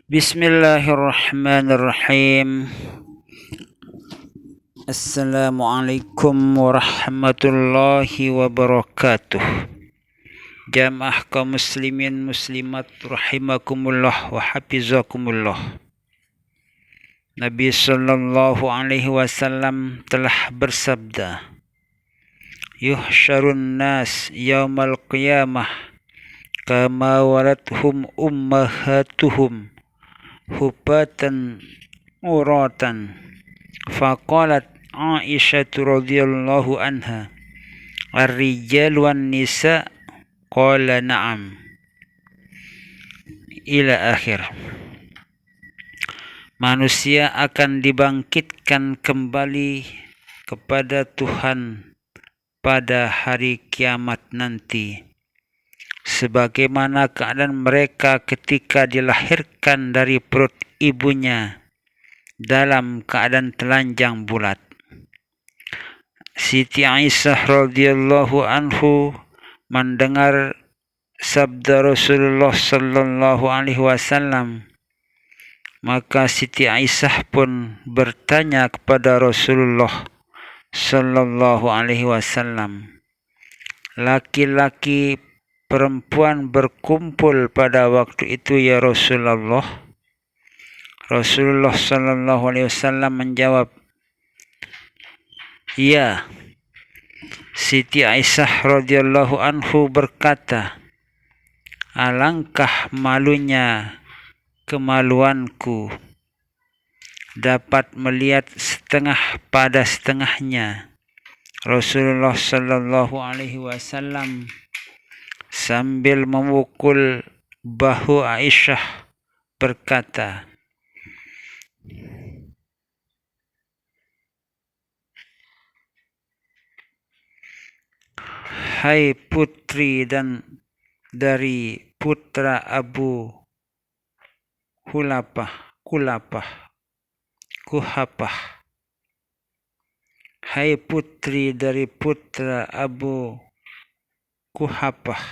Bismillahirrahmanirrahim. Assalamualaikum warahmatullahi wabarakatuh. Jamaah kaum muslimin muslimat rahimakumullah wa hafizakumullah. Nabi sallallahu alaihi wasallam telah bersabda, yuhsyarun nas yaumal qiyamah kama walathum ummahatuhum hubatan uratan. Faqalat Aisyah radhiyallahu anha, ar-rijal wan nisa, qala na'am, ila akhir. Manusia akan dibangkitkan kembali kepada Tuhan pada hari kiamat nanti, sebagaimana keadaan mereka ketika dilahirkan dari perut ibunya dalam keadaan telanjang bulat. Siti Aisyah radhiyallahu anhu mendengar sabda Rasulullah sallallahu alaihi wasallam, maka Siti Aisyah pun bertanya kepada Rasulullah sallallahu alaihi wasallam, laki-laki perempuan berkumpul pada waktu itu ya Rasulullah? Rasulullah sallallahu alaihi wasallam menjawab, ya. Siti Aisyah radhiyallahu anhu berkata, alangkah malunya kemaluanku dapat melihat setengah pada setengahnya. Rasulullah sallallahu alaihi wasallam sambil memukul bahu Aisyah berkata, hai putri dan dari putra Abu Kuhafah. Hai putri dari putra Abu Kuhafah.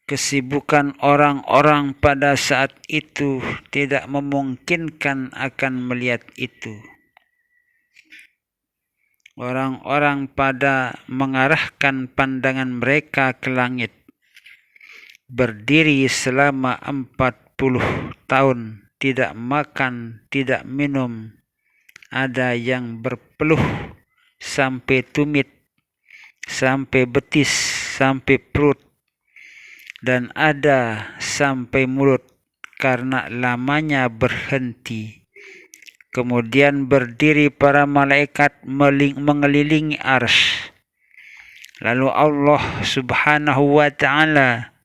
Kesibukan orang-orang pada saat itu tidak memungkinkan akan melihat itu. Orang-orang pada mengarahkan pandangan mereka ke langit, berdiri selama 40 tahun, tidak makan, tidak minum. Ada yang berpeluh sampai tumit, sampai betis, sampai perut, dan ada sampai mulut karena lamanya berhenti. Kemudian berdiri para malaikat mengelilingi arsy. Lalu Allah subhanahu wa ta'ala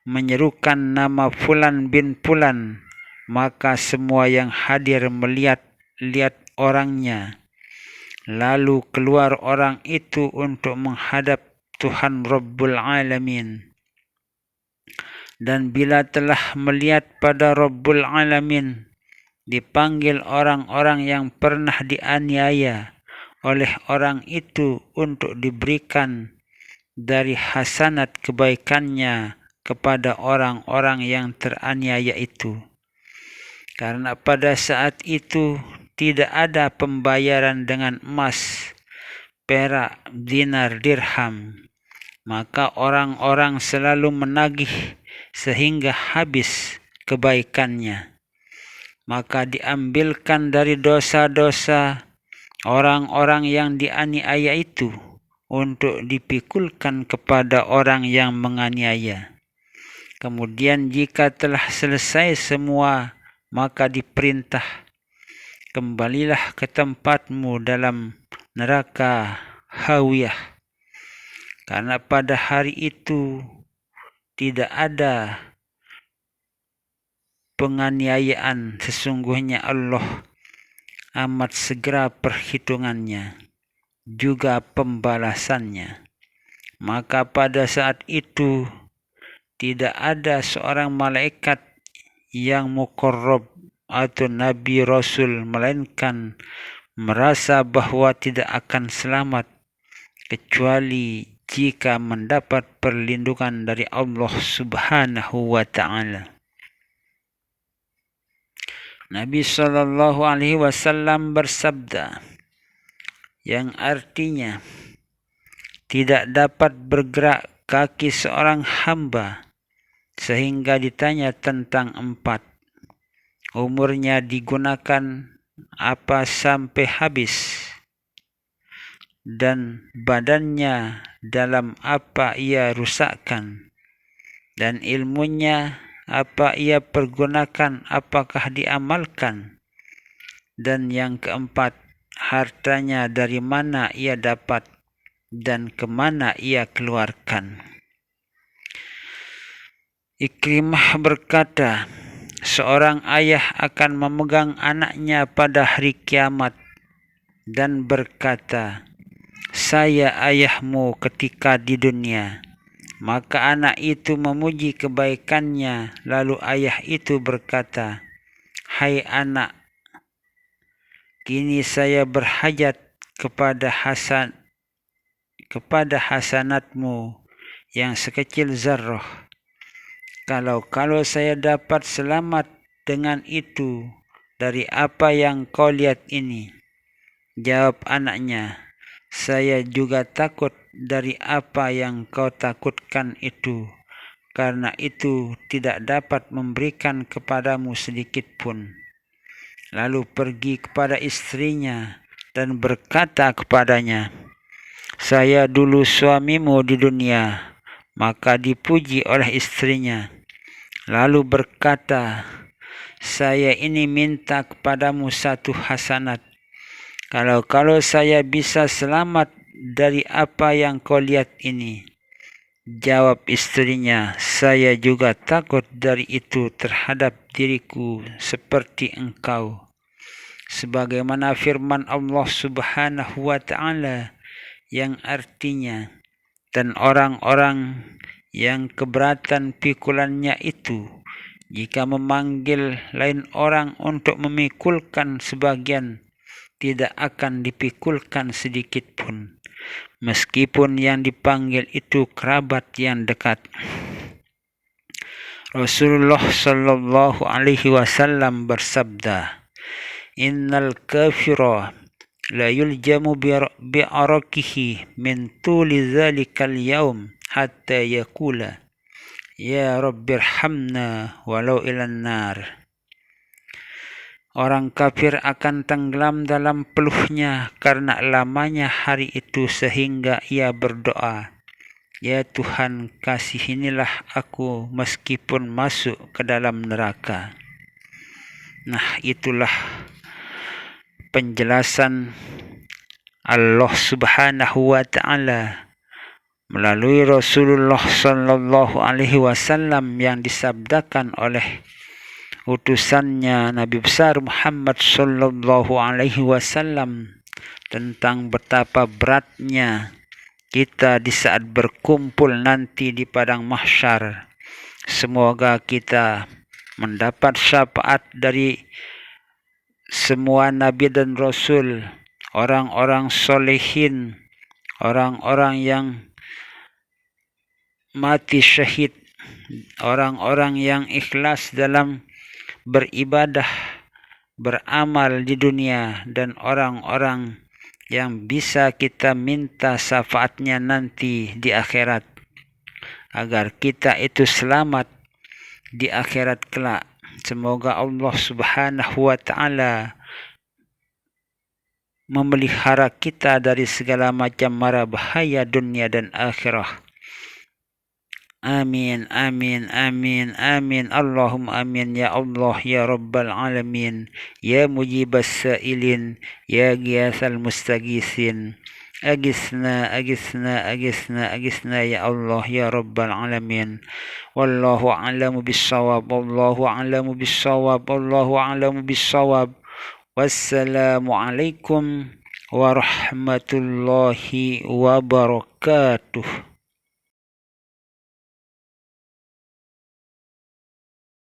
menyerukan nama Fulan bin Fulan, maka semua yang hadir melihat orangnya. Lalu keluar orang itu untuk menghadap Tuhan Rabbul Alamin. Dan bila telah melihat pada Rabbul Alamin, dipanggil orang-orang yang pernah dianiaya oleh orang itu untuk diberikan dari hasanat kebaikannya kepada orang-orang yang teraniaya itu. Karena pada saat itu tidak ada pembayaran dengan emas, perak, dinar, dirham, maka orang-orang selalu menagih sehingga habis kebaikannya. Maka diambilkan dari dosa-dosa orang-orang yang dianiaya itu untuk dipikulkan kepada orang yang menganiaya. Kemudian jika telah selesai semua, maka diperintah, kembalilah ke tempatmu dalam neraka Hawiyah. Karena pada hari itu tidak ada penganiayaan, sesungguhnya Allah amat segera perhitungannya, juga pembalasannya. Maka pada saat itu tidak ada seorang malaikat yang muqarrab atau nabi rasul melainkan merasa bahwa tidak akan selamat kecuali jika mendapat perlindungan dari Allah Subhanahu wa ta'ala. Nabi Shallallahu Alaihi Wasallam bersabda, yang artinya tidak dapat bergerak kaki seorang hamba sehingga ditanya tentang 4. Umurnya digunakan apa sampai habis, dan badannya dalam apa ia rusakkan, dan ilmunya apa ia pergunakan, apakah diamalkan, dan yang keempat, hartanya dari mana ia dapat dan kemana ia keluarkan. Ikrimah berkata, seorang ayah akan memegang anaknya pada hari kiamat dan berkata, saya ayahmu ketika di dunia. Maka anak itu memuji kebaikannya, lalu ayah itu berkata, hai anak, kini saya berhajat kepada hasanatmu yang sekecil zarrah. Kalau saya dapat selamat dengan itu dari apa yang kau lihat ini. Jawab anaknya, saya juga takut dari apa yang kau takutkan itu, karena itu tidak dapat memberikan kepadamu sedikit pun. Lalu pergi kepada istrinya dan berkata kepadanya, saya dulu suamimu di dunia. Maka dipuji oleh istrinya. Lalu berkata, saya ini minta kepadamu satu hasanat. Kalau saya bisa selamat dari apa yang kau lihat ini. Jawab istrinya, saya juga takut dari itu terhadap diriku seperti engkau. Sebagaimana firman Allah Subhanahu wa ta'ala yang artinya, dan orang-orang yang keberatan pikulannya itu, jika memanggil lain orang untuk memikulkan sebagian, tidak akan dipikulkan sedikit pun, meskipun yang dipanggil itu kerabat yang dekat. Rasulullah Shallallahu Alaihi Wasallam bersabda, innal kafira la yuljamu bi'arakihi min tuli zalikal yaum hatta yakula ya rabbirhamna walau ilan nar. Orang kafir akan tenggelam dalam peluhnya karena lamanya hari itu sehingga ia berdoa, ya Tuhan, kasihinilah aku meskipun masuk ke dalam neraka. Nah, itulah penjelasan Allah Subhanahu wa ta'ala melalui Rasulullah Sallallahu Alaihi Wasallam yang disabdakan oleh utusannya Nabi besar Muhammad Sallallahu Alaihi Wasallam tentang betapa beratnya kita di saat berkumpul nanti di padang mahsyar. Semoga kita mendapat syafaat dari semua nabi dan rasul, orang-orang solehin, orang-orang yang mati syahid, orang-orang yang ikhlas dalam beribadah, beramal di dunia, dan orang-orang yang bisa kita minta syafaatnya nanti di akhirat, agar kita itu selamat di akhirat kelak. Semoga Allah Subhanahu wa ta'ala memelihara kita dari segala macam mara bahaya dunia dan akhirah. Amin, amin, amin, amin. Allahumma amin ya Allah ya Rabbal Alamin, ya Mujibas Sa'ilin, ya Giyasal Mustagisin. Agisna, agisna, agisna, agisna ya Allah ya Rabbal Alamin. Wallahu a'lamu bissawab, wallahu a'lamu bissawab, wallahu a'lamu bissawab. Wassalamu alaikum warahmatullahi wabarakatuh.